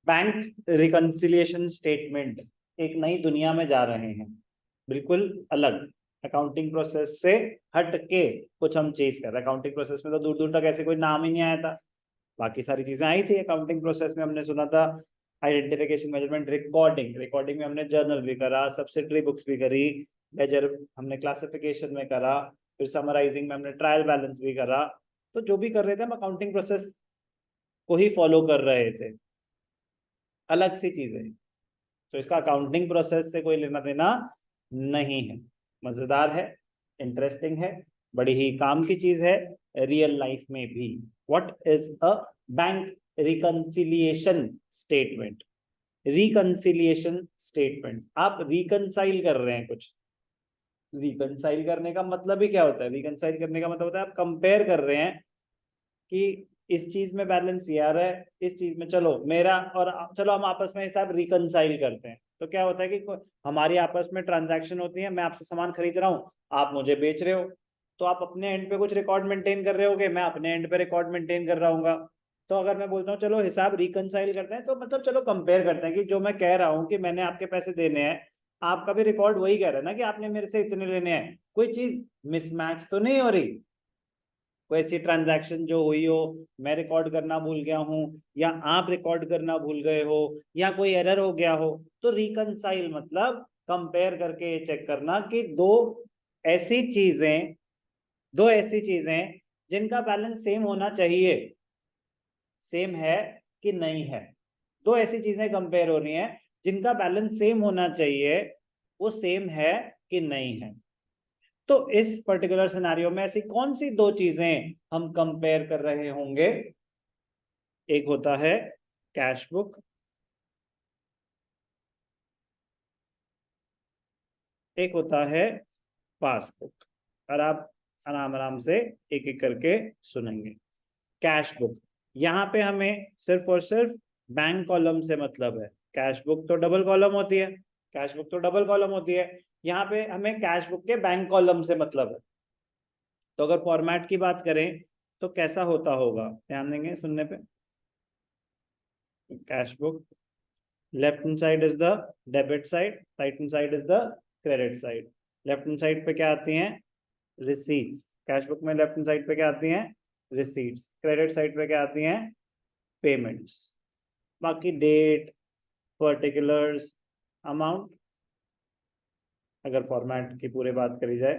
Bank reconciliation statement एक नई दुनिया में जा रहे हैं, बिल्कुल अलग अकाउंटिंग प्रोसेस से हट के कुछ हम चीज कर रहे हैं। अकाउंटिंग प्रोसेस में तो दूर दूर तक ऐसे कोई नाम ही नहीं आया था, बाकी सारी चीजें आई थी। अकाउंटिंग प्रोसेस में हमने सुना था आइडेंटिफिकेशन, मेजरमेंट, रिकॉर्डिंग। रिकॉर्डिंग में हमने जर्नल भी करा, सब्सिडरी बुक्स भी करी, लेजर हमने क्लासिफिकेशन में करा, फिर समराइजिंग में हमने ट्रायल बैलेंस भी करा। तो जो भी कर रहे थे हम अकाउंटिंग प्रोसेस को ही फॉलो कर रहे थे, अलग सी चीजें। तो इसका अकाउंटिंग प्रोसेस से कोई लेना देना नहीं है। मजेदार है, इंटरेस्टिंग है, बड़ी ही काम की चीज है रियल लाइफ में भी। What is a bank reconciliation statement? Reconciliation statement, आप रिकंसाइल कर रहे हैं कुछ। रिकंसाइल करने का मतलब ही क्या होता है? रिकंसाइल करने का मतलब होता है आप कंपेयर कर रहे हैं कि इस चीज में बैलेंस ये आ रहा है, इस चीज में चलो मेरा और चलो हम आपस में हिसाब रिकंसाइल करते हैं। तो क्या होता है कि हमारी आपस में ट्रांजैक्शन होती है, मैं आपसे सामान खरीद रहा हूँ, आप मुझे बेच रहे हो, तो आप अपने एंड पे कुछ रिकॉर्ड मेंटेन कर रहे होगे, मैं अपने एंड पे रिकॉर्ड मेंटेन कर रहा हूँ। तो अगर मैं बोलता हूँ चलो हिसाब रिकंसाइल करते हैं, तो मतलब चलो कंपेयर करते हैं कि जो मैं कह रहा हूँ कि मैंने आपके पैसे देने हैं, आपका भी रिकॉर्ड वही कह रहा है ना कि आपने मेरे से इतने लेने हैं। कोई चीज मिसमैच तो नहीं हो रही? कोई ऐसी ट्रांजैक्शन जो हुई हो, मैं रिकॉर्ड करना भूल गया हूं, या आप रिकॉर्ड करना भूल गए हो, या कोई एरर हो गया हो, तो रिकंसाइल मतलब कंपेयर करके ये चेक करना कि ऐसी चीजें दो ऐसी चीजें जिनका बैलेंस सेम होना चाहिए, सेम है कि नहीं है। दो ऐसी चीजें कंपेयर हो रही हैं जिनका बैलेंस सेम होना चाहिए, वो सेम है कि नहीं है। तो इस पर्टिकुलर सिनेरियो में ऐसी कौन सी दो चीजें हम कंपेयर कर रहे होंगे? एक होता है कैश बुक, एक होता है पासबुक। और आप आराम आराम से एक एक करके सुनेंगे। कैश बुक, यहाँ पे हमें सिर्फ और सिर्फ बैंक कॉलम से मतलब है। कैश बुक तो डबल कॉलम होती है, कैश बुक तो डबल कॉलम होती है, यहाँ पे हमें कैश बुक के बैंक कॉलम से मतलब है। तो अगर फॉर्मेट की बात करें तो कैसा होता होगा, ध्यान देंगे सुनने पे। Cash book, left hand side is the debit side, right hand side is the credit side. Left hand side पे क्या आती हैं? रिसीट्स। कैश बुक में लेफ्ट हैंड साइड पे क्या आती हैं? रिसीट्स। क्रेडिट साइड पे क्या आती हैं? पेमेंट्स। बाकी डेट, पर्टिकुलर्स, अमाउंट, अगर फॉर्मेट की पूरे बात करी जाए।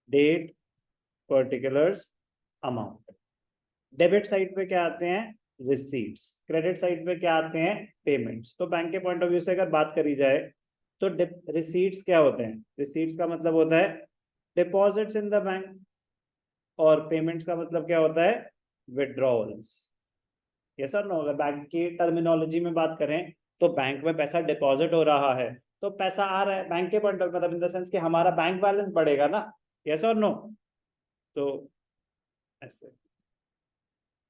Date, particulars, amount. Debit side पे क्या आते हैं? रिसीट्स। क्रेडिट साइड पे क्या आते हैं? पेमेंट्स। तो बैंक के पॉइंट ऑफ व्यू से अगर बात करी जाए तो रिसीट्स क्या होते हैं? रिसीट्स का मतलब होता है डिपॉजिट्स इन द बैंक, और पेमेंट्स का मतलब क्या होता है? विड्रॉल्स। ये सर नो, अगर बैंक की टर्मिनोलॉजी में बात करें तो बैंक में पैसा डिपॉजिट हो रहा है, तो पैसा आ रहा है बैंक के पॉइंट ऑफ मतलब इन द सेंस कि हमारा बैंक बैलेंस बढ़ेगा ना। यस और नो? तो ऐसे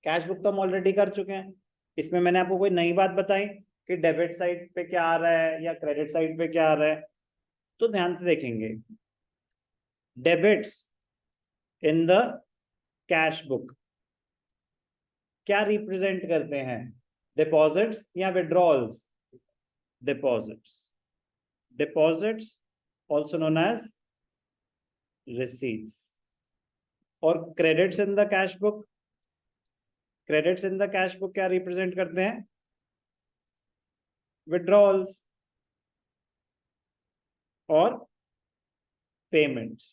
कैश बुक तो हम ऑलरेडी कर चुके हैं, इसमें मैंने आपको कोई नई बात बताई कि डेबिट साइड पे क्या आ रहा है या क्रेडिट साइड पे क्या आ रहा है? तो ध्यान से देखेंगे। Debits in the cash book क्या रिप्रेजेंट करते हैं? डिपॉजिट्स या withdrawals? Deposits. Deposits also known as receipts। और credits in the cash book, credits in the cash book क्या रिप्रेजेंट करते हैं? विड्रॉल्स और पेमेंट्स।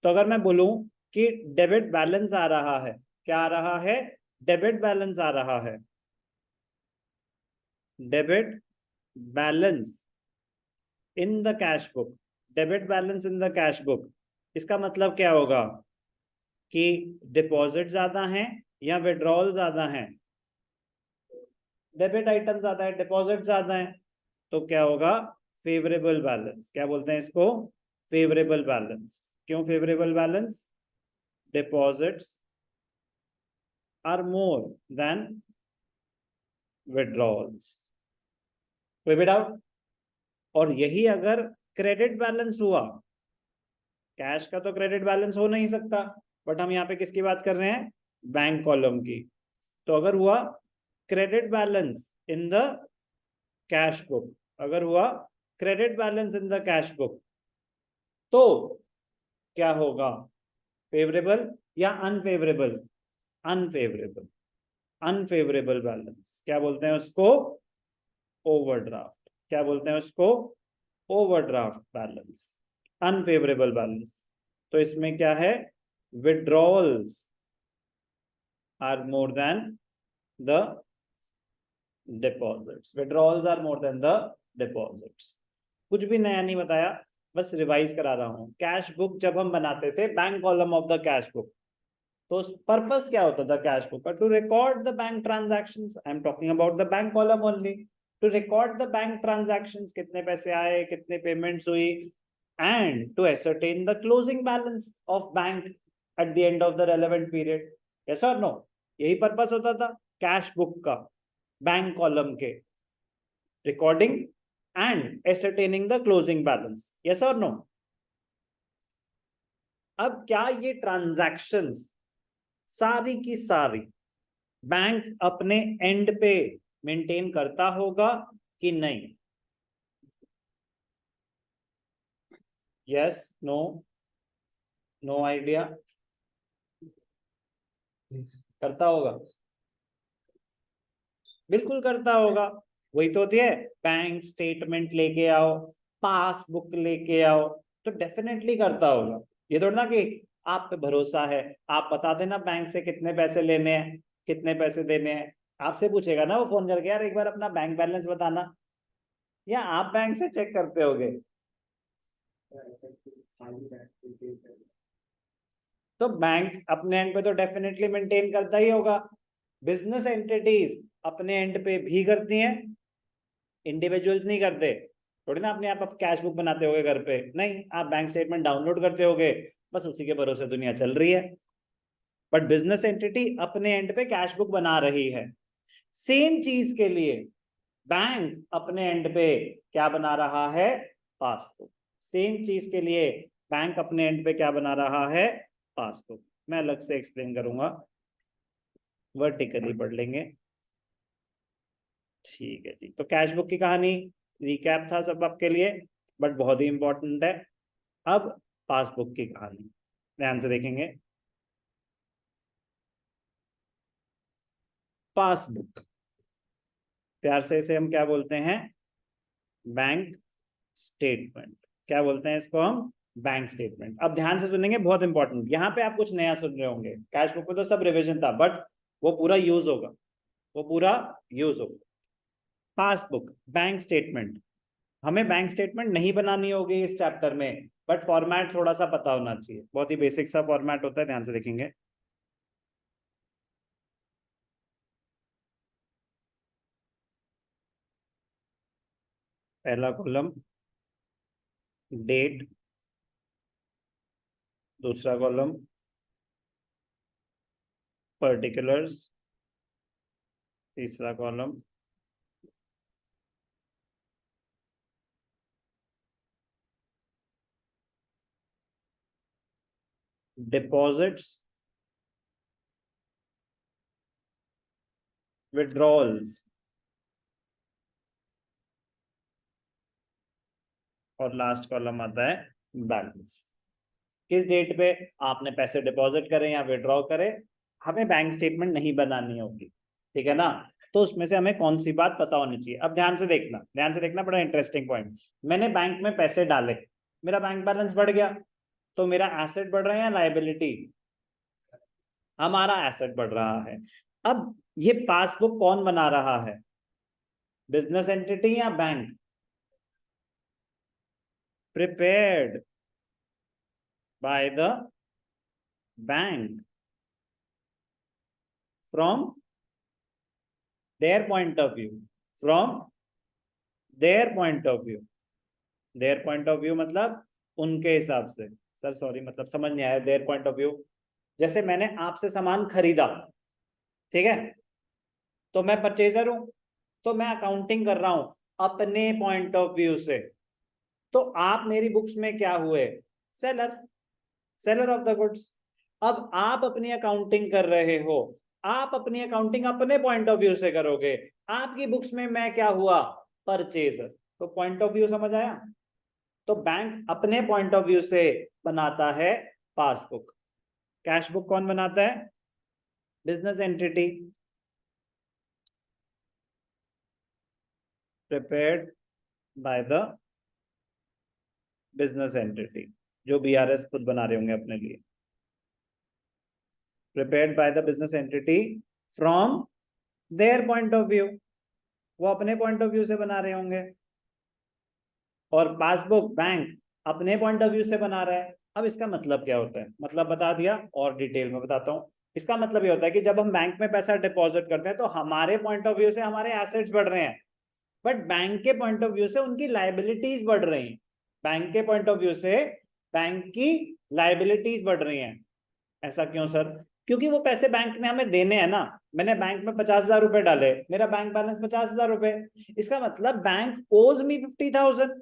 तो अगर मैं बोलूं कि डेबिट बैलेंस आ रहा है, क्या आ रहा है? डेबिट बैलेंस आ रहा है। Debit balance in the cash book, debit balance in the cash book, इसका मतलब क्या होगा कि डिपॉजिट ज्यादा हैं या विड्रॉल ज्यादा हैं? डेबिट आइटम ज्यादा है, डिपॉजिट ज्यादा है, तो क्या होगा? Favourable balance. क्या बोलते हैं इसको? Favourable balance. क्यों favourable balance? Deposits are more than withdrawals. कोई भी डाउट? और यही अगर क्रेडिट बैलेंस हुआ, कैश का तो क्रेडिट बैलेंस हो नहीं सकता, बट हम यहाँ पे किसकी बात कर रहे हैं, बैंक कॉलम की। तो अगर हुआ credit balance in the cash book, अगर हुआ credit balance in the cash book, तो क्या होगा, फेवरेबल या अनफेवरेबल, अनफेवरेबल, अनफेवरेबल बैलेंस, क्या बोलते हैं उसको, ओवरड्राफ्ट, क्या बोलते हैं उसको, ओवरड्राफ्ट बैलेंस, अनफेवरेबल बैलेंस। तो इसमें क्या है, withdrawals are more than the deposits, withdrawals are more than the deposits. कुछ भी नया नहीं बताया, बस रिवाइज करा रहा हूं। कैश बुक जब हम बनाते थे, bank column of the cash book, तो पर्पस क्या होता था कैश बुक का, to record the bank transactions, I am talking about the bank column only, to record the bank transactions, कितने पैसे आए, कितने पेमेंट्स हुई, and to ascertain the closing balance of bank at the end of the relevant period. Yes और no, यही purpose होता था cash book का, बैंक कॉलम के, recording and ascertaining the closing balance. Yes और नो। अब क्या ये ट्रांजैक्शंस सारी की सारी बैंक अपने एंड पे मेंटेन करता होगा कि नहीं, यस, नो, नो आइडिया, करता होगा, बिल्कुल करता होगा। वही तो होती है, बैंक स्टेटमेंट लेके आओ, पासबुक लेके आओ, तो डेफिनेटली करता होगा। ये थोड़ा ना कि आप पे भरोसा है, आप बता देना बैंक से कितने पैसे लेने हैं, कितने पैसे देने हैं, आपसे पूछेगा ना वो फोन करके, यार एक बार अपना बैंक बैलेंस बताना, या आप बैंक से चेक करते होगे। तो बैंक अपने एंड पे तो डेफिनेटली मेंटेन करता ही होगा। बिजनेस एंटिटीज अपने एंड पे भी करती हैं, इंडिविजुअल्स नहीं करते। थोड़ी ना अपने आप कैश बुक बनाते होगे घर पे, नहीं, आप बैंक स्टेटमेंट डाउनलोड करते होगे, बस उसी के भरोसे दुनिया चल रही है। बट बिजनेस एंटिटी अपने एंड पे कैश बुक बना रही है। सेम चीज के लिए बैंक अपने एंड पे क्या बना रहा है, पासबुक। सेम चीज के लिए बैंक अपने एंड पे क्या बना रहा है, पासबुक। मैं अलग से एक्सप्लेन करूंगा, वर्टिकली पढ़ लेंगे। ठीक है जी, तो कैश बुक की कहानी रिकैप था सब आपके लिए, बट बहुत ही इंपॉर्टेंट है। अब पासबुक की कहानी ध्यान से देखेंगे। पासबुक, प्यार से इसे हम क्या बोलते हैं, बैंक स्टेटमेंट। क्या बोलते हैं इसको हम, बैंक स्टेटमेंट। अब ध्यान से सुनेंगे, बहुत इंपॉर्टेंट। यहाँ पे आप कुछ नया सुन रहे होंगे, कैश बुक में तो सब रिविजन था, बट वो पूरा यूज होगा, वो पूरा यूज होगा। पासबुक, बैंक स्टेटमेंट, हमें बैंक स्टेटमेंट नहीं बनानी होगी इस चैप्टर में, बट फॉर्मेट थोड़ा सा पता होना चाहिए, बहुत ही बेसिक सा फॉर्मेट होता है, ध्यान से देखेंगे। पहला कॉलम डेट, दूसरा कॉलम पर्टिकुलर्स, तीसरा कॉलम डिपॉजिट्स, विड्रॉल्स, और लास्ट कॉलम आता है बैलेंस। किस डेट पे आपने पैसे डिपॉजिट करें या विड्रॉ करें, हमें बैंक स्टेटमेंट नहीं बनानी होगी, ठीक है ना। तो उसमें से हमें कौन सी बात पता होनी चाहिए। अब ध्यान से देखना, ध्यान से देखना, बड़ा इंटरेस्टिंग पॉइंट। मैंने बैंक में पैसे डाले, मेरा बैंक बैलेंस बढ़ गया, तो मेरा एसेट बढ़ रहा है या लाइबिलिटी, हमारा एसेट बढ़ रहा है। अब ये पासबुक कौन बना रहा है, बिजनेस एंटिटी या bank, prepared by the bank from their point of view, from their point of view, their point of view मतलब उनके हिसाब से। सर सॉरी, मतलब समझ नहीं आया, their point of view। जैसे मैंने आपसे सामान खरीदा, ठीक है, तो मैं परचेजर हूं, तो मैं अकाउंटिंग कर रहा हूं अपने पॉइंट ऑफ व्यू से, तो आप मेरी बुक्स में क्या हुए? Seller, seller of the goods. अब आप अपनी अकाउंटिंग कर रहे हो, आप अपनी अकाउंटिंग अपने पॉइंट ऑफ व्यू से करोगे, आपकी बुक्स में मैं क्या हुआ? परचेजर। तो पॉइंट ऑफ व्यू समझ आया? तो बैंक अपने पॉइंट ऑफ व्यू से बनाता है पासबुक। कैश बुक कौन बनाता है? Business entity, prepared by the business entity, जो बीआरएस खुद बना रहे होंगे अपने लिए। Prepared by the business entity from their point of view, वो अपने पॉइंट ऑफ व्यू से बना रहे होंगे। और पासबुक बैंक अपने पॉइंट ऑफ व्यू से बना रहा है। अब इसका मतलब क्या होता है? मतलब बता दिया, और डिटेल में बताता हूं। इसका मतलब ये होता है कि जब हम बैंक में पैसा डिपॉजिट करते हैं तो हमारे पॉइंट ऑफ व्यू से हमारे एसेट्स बढ़ रहे हैं, बट बैंक के पॉइंट ऑफ व्यू से उनकी लाइबिलिटीज बढ़ रही हैं। बैंक के पॉइंट ऑफ व्यू से बैंक की लाइबिलिटीज बढ़ रही हैं। ऐसा क्यों सर? क्योंकि वो पैसे बैंक ने हमें देने हैं ना। मैंने बैंक में 50,000 रुपए डाले, मेरा बैंक बैलेंस 50,000 रुपए, इसका मतलब बैंक ओज मी 50,000।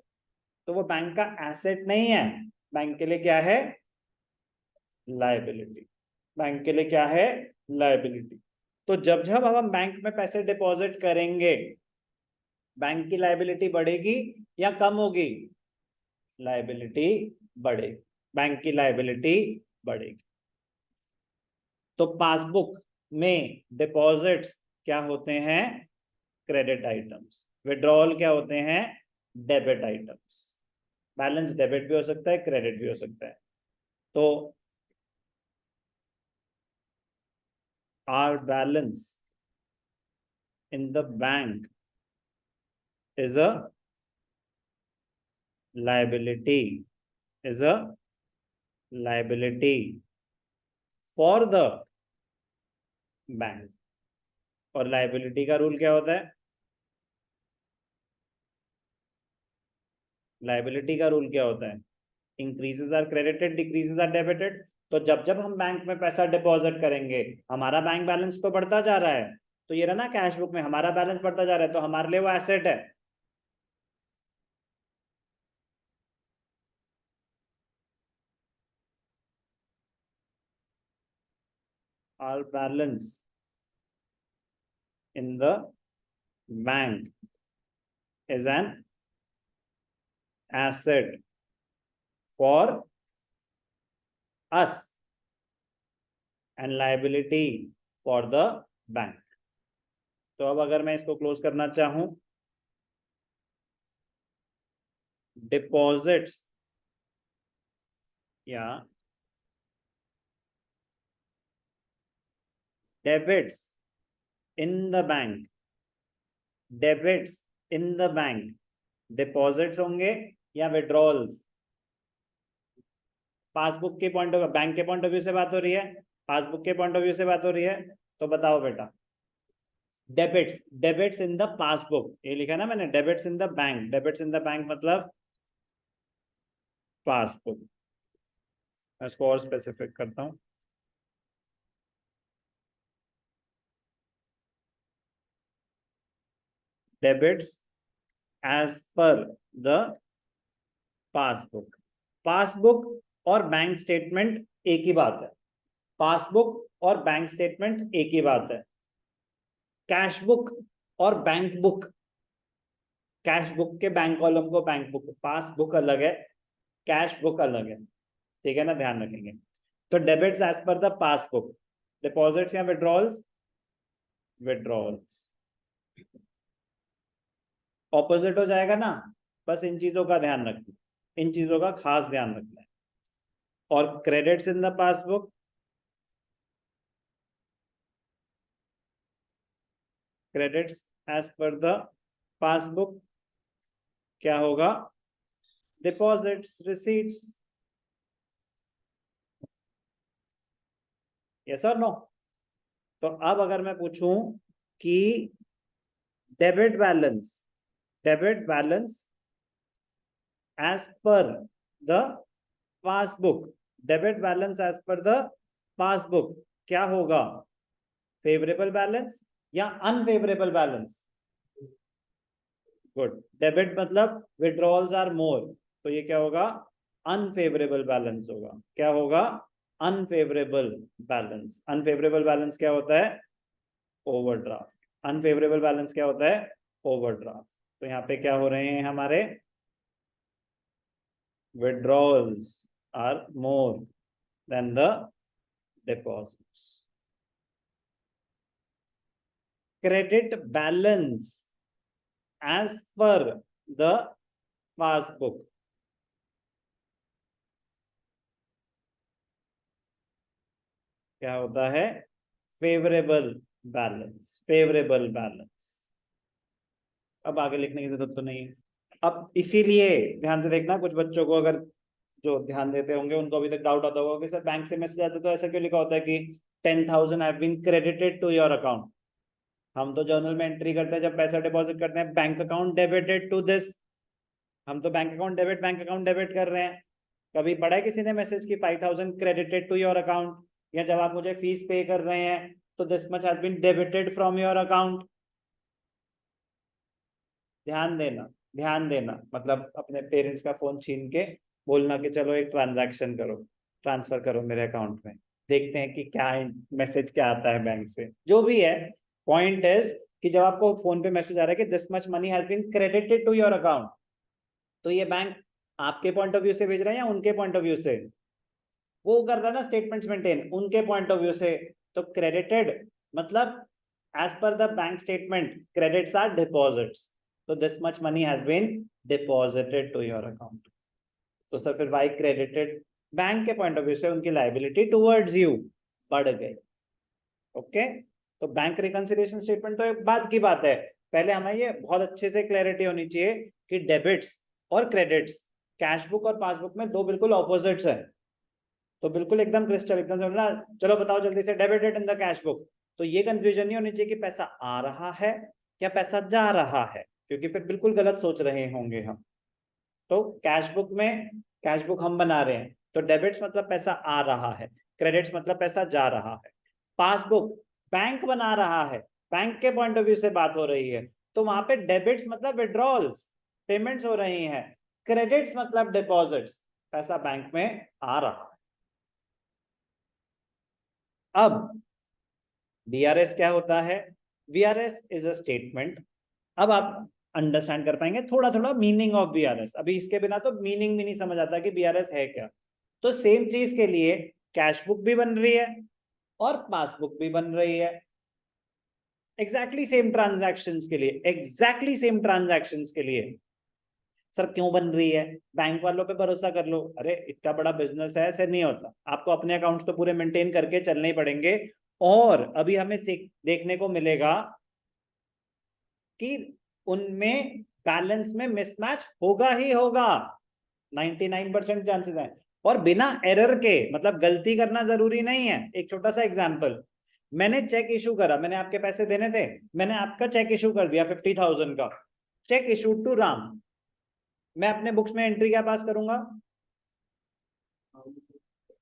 तो वो बैंक का एसेट नहीं है, बैंक के लिए क्या है? लाइबिलिटी। बैंक के लिए क्या है? लाइबिलिटी। तो जब जब हम बैंक में पैसे डिपॉजिट करेंगे, बैंक की लाइबिलिटी बढ़ेगी या कम होगी? लाइबिलिटी बढ़ेगी, बैंक की लाइबिलिटी बढ़ेगी। तो पासबुक में डिपॉजिट्स क्या होते हैं? Credit items. विड्रॉल क्या होते हैं? Debit items. बैलेंस डेबिट भी हो सकता है, क्रेडिट भी हो सकता है। तो our balance in the bank is a liability, is a liability for the bank. और लाइबिलिटी का रूल क्या होता है? लाइबिलिटी का रूल क्या होता है? Increases are credited, decreases are debited. तो जब जब हम बैंक में पैसा डिपॉजिट करेंगे, हमारा बैंक बैलेंस तो बढ़ता जा रहा है। तो ये रहा ना, कैश बुक में हमारा बैलेंस बढ़ता जा रहा है, तो हमारे लिए वो एसेट है। Our balance in the bank is an asset for us and liability for the bank। तो अब अगर मैं इसको क्लोज करना चाहूं, डिपॉजिट्स या debits in the bank, debits in the bank, deposits होंगे या विड्रॉल्स? पासबुक के पॉइंट ऑफ, बैंक के पॉइंट ऑफ व्यू से बात हो रही है, पासबुक के पॉइंट ऑफ व्यू से बात हो रही है। तो बताओ बेटा, debits, debits in the passbook, ये लिखा ना मैंने, debits in the bank, debits in the bank मतलब पासबुक। मैं इसको और स्पेसिफिक करता हूं, debits as per the passbook. Passbook और बैंक स्टेटमेंट एक ही बात है। पासबुक और बैंक स्टेटमेंट एक ही बात है। कैश बुक और बैंक बुक, कैश बुक के बैंक कॉलम को बैंक बुक, पासबुक अलग है, कैश बुक अलग है। ठीक है ना, ध्यान रखेंगे। तो debits as per the passbook, deposits या विड्रॉल्स? विड्रॉल्स। ऑपोजिट हो जाएगा ना। बस इन चीजों का ध्यान रखना, इन चीजों का खास ध्यान रखना है। और credits in the passbook, credits as per the passbook क्या होगा? Deposits, receipts. यस और नो? तो अब अगर मैं पूछूं कि debit balance, debit balance as per the passbook, debit balance as per the passbook क्या होगा? फेवरेबल बैलेंस या अनफेवरेबल बैलेंस? गुड। डेबिट मतलब विड्रॉल्स आर मोर, तो ये क्या होगा, अनफेवरेबल बैलेंस होगा। क्या होगा, अनफेवरेबल बैलेंस। अनफेवरेबल बैलेंस क्या होता है, ओवरड्राफ्ट। अनफेवरेबल बैलेंस क्या होता है, ओवरड्राफ्ट। तो यहाँ पे क्या हो रहे हैं हमारे, withdrawals are more than the deposits. Credit balance as per the passbook. क्या होता है, फेवरेबल बैलेंस, फेवरेबल बैलेंस। अब आगे लिखने की जरूरत तो नहीं है। अब इसीलिए ध्यान से देखना, कुछ बच्चों को अगर जो ध्यान देते होंगे उनको अभी तक डाउट आता होगा कि सर बैंक से मैसेज आता तो ऐसा क्यों लिखा होता है कि 10,000 have been credited to your account. हम तो जर्नल में एंट्री करते हैं जब पैसा डिपॉजिट करते हैं, bank account debited to this. हम तो बैंक अकाउंट डेबिट कर रहे हैं। कभी पढ़ा है किसी ने मैसेज की 5,000 क्रेडिटेड टू योर अकाउंट, या जब आप मुझे फीस पे कर रहे हैं तो this much has been debited from your account. ध्यान देना, ध्यान देना, मतलब अपने पेरेंट्स का फोन छीन के बोलना कि चलो एक ट्रांजैक्शन करो, ट्रांसफर करो मेरे अकाउंट में, देखते हैं कि क्या मैसेज क्या आता है बैंक से। जो भी है, पॉइंट इज कि जब आपको फोन पे मैसेज आ रहा है कि this much money has been credited to your account, तो ये बैंक आपके पॉइंट ऑफ व्यू से भेज रहा है या उनके पॉइंट ऑफ व्यू से, वो कर रहा है ना स्टेटमेंट्स मेंटेन उनके पॉइंट ऑफ व्यू से। तो क्रेडिटेड मतलब as per the bank statement credits are deposits, तो this much money has been deposited to your account. तो सर फिर वाई क्रेडिटेड, बैंक के पॉइंट ऑफ व्यू से उनकी लायबिलिटी टुवर्ड्स यू बढ़ गई। ओके, तो बैंक रिकंसिलिएशन स्टेटमेंट तो एक बाद की बात है, पहले हमें ये बहुत अच्छे से क्लैरिटी होनी चाहिए कि डेबिट्स और क्रेडिट्स कैश बुक और पासबुक में दो बिल्कुल ऑपोजिट्स है। तो बिल्कुल एकदम क्रिस्टल एकदम समझना, चलो बताओ जल्दी से, debited in the cash book. तो ये कंफ्यूजन नहीं होनी चाहिए कि पैसा आ रहा है या पैसा जा रहा है, क्योंकि फिर बिल्कुल गलत सोच रहे होंगे हम। तो कैश बुक में, कैश बुक हम बना रहे हैं तो डेबिट्स मतलब पैसा आ रहा है, क्रेडिट्स मतलब पैसा जा रहा है। पासबुक बैंक बना रहा है, बैंक के पॉइंट ऑफ व्यू से बात हो रही है, तो वहां पे डेबिट्स मतलब विड्रॉल्स, पेमेंट्स हो रही हैं, क्रेडिट्स मतलब डिपॉजिट्स, पैसा बैंक में आ रहा है। अब वीआरएस क्या होता है, वीआरएस इज अ स्टेटमेंट। अब आप अंडरस्टैंड कर पाएंगे थोड़ा थोड़ा मीनिंग ऑफ बीआरएस, अभी इसके बिना तो मीनिंग भी नहीं समझ आता कि बीआरएस है क्या। तो सेम चीज के लिए कैश बुक भी बन रही है और पासबुक भी बन रही है, एग्जैक्टली सेम ट्रांजैक्शंस के लिए, एग्जैक्टली सेम ट्रांजैक्शंस के लिए। सर क्यों बन रही है, बैंक वालों पे भरोसा कर लो, अरे इतना बड़ा बिजनेस है, ऐसे नहीं होता, आपको अपने अकाउंट्स तो पूरे मेंटेन करके चलने ही पड़ेंगे। और अभी हमें देखने को मिलेगा कि उनमें बैलेंस में मिसमैच होगा ही होगा, 99% चांसेस है। और बिना एरर के, मतलब गलती करना जरूरी नहीं है। एक छोटा सा एग्जांपल, मैंने चेक इशू करा, मैंने आपके पैसे देने थे, मैंने आपका चेक इशू कर दिया 50,000 का, चेक इशू टू राम। मैं अपने बुक्स में एंट्री क्या पास करूंगा,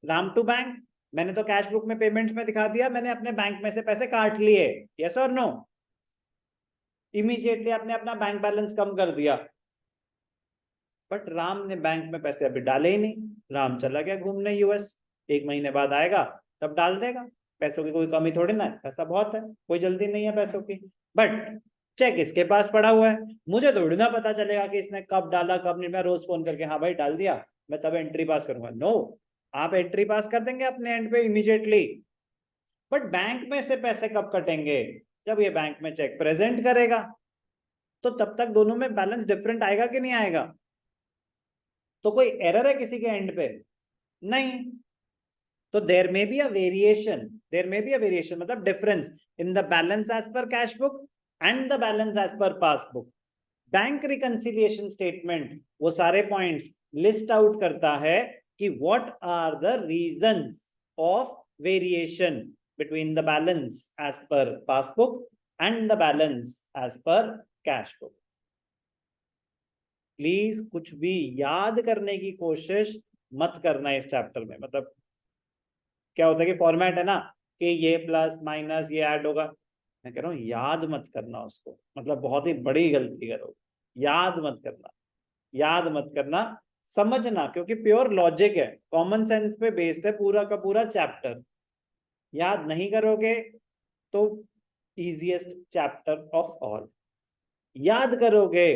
राम टू बैंक। मैंने तो कैश बुक में पेमेंट्स में दिखा दिया मैंने अपने बैंक में से पैसे काट लिए, यस और नो, इमीडिएटली आपने अपना बैंक बैलेंस कम कर दिया। बट राम ने बैंक में पैसे अभी डाले ही नहीं, राम चला गया घूमने यूएस, 1 महीने बाद आएगा तब डाल देगा। पैसों की कोई कमी थोड़ी ना है, पैसा बहुत है, कोई जल्दी नहीं है पैसों की। बट चेक इसके पास पड़ा हुआ है, मुझे थोड़ी ना पता चलेगा कि इसने कब डाला कब नहीं। मैं रोज फोन करके हाँ भाई डाल दिया, मैं तब एंट्री पास करूंगा, नो, आप एंट्री पास कर देंगे अपने एंड पे इमीडिएटली। बट बैंक में से पैसे कब कटेंगे, जब ये बैंक में चेक प्रेजेंट करेगा, तो तब तक दोनों में बैलेंस डिफरेंट आएगा कि नहीं आएगा। तो कोई एरर है किसी के एंड पे, नहीं। तो there may be a variation, there may be a variation मतलब difference in the balance as per cash book and the balance as per passbook. Bank reconciliation statement वो सारे पॉइंट्स लिस्ट आउट करता है कि what are the reasons of variation between the balance as per passbook and the balance as per cash book. Please कुछ भी याद करने की कोशिश मत करना इस चैप्टर में। मतलब क्या होता है कि फॉर्मेट है ना कि ये प्लस माइनस ये ऐड होगा, मैं कह रहा हूँ याद मत करना उसको, मतलब बहुत ही बड़ी गलती करो, याद मत करना, याद मत करना। समझना, क्योंकि प्योर लॉजिक है, कॉमन सेंस पे बेस्ड है पूरा का पूरा चैप्टर। याद नहीं करोगे तो इजीएस्ट चैप्टर ऑफ ऑल। याद करोगे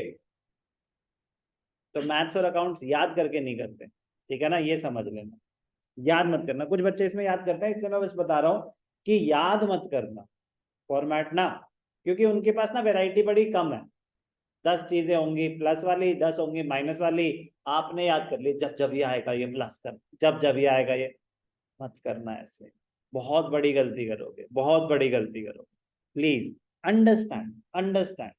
तो मैथ्स और अकाउंट्स याद करके नहीं करते, ठीक है ना, ये समझ लेना। याद मत करना, कुछ बच्चे इसमें याद करते हैं, इसलिए मैं बस बता रहा हूं कि याद मत करना फॉर्मेट ना, क्योंकि उनके पास ना वैरायटी बड़ी कम है। 10 चीजें होंगी प्लस वाली, 10 होंगी माइनस वाली, आपने याद कर ली जब जब ये आएगा ये प्लस कर, जब जब ये आएगा ये। मत करना ऐसे, बहुत बड़ी गलती करोगे, बहुत बड़ी गलती करोगे। Please understand, understand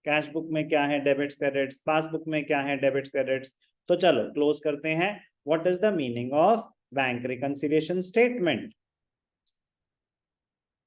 cash book में क्या है डेबिट्स क्रेडिट्स, पासबुक में क्या है डेबिट्स क्रेडिट्स। तो चलो क्लोज करते हैं। What is the meaning of bank reconciliation statement?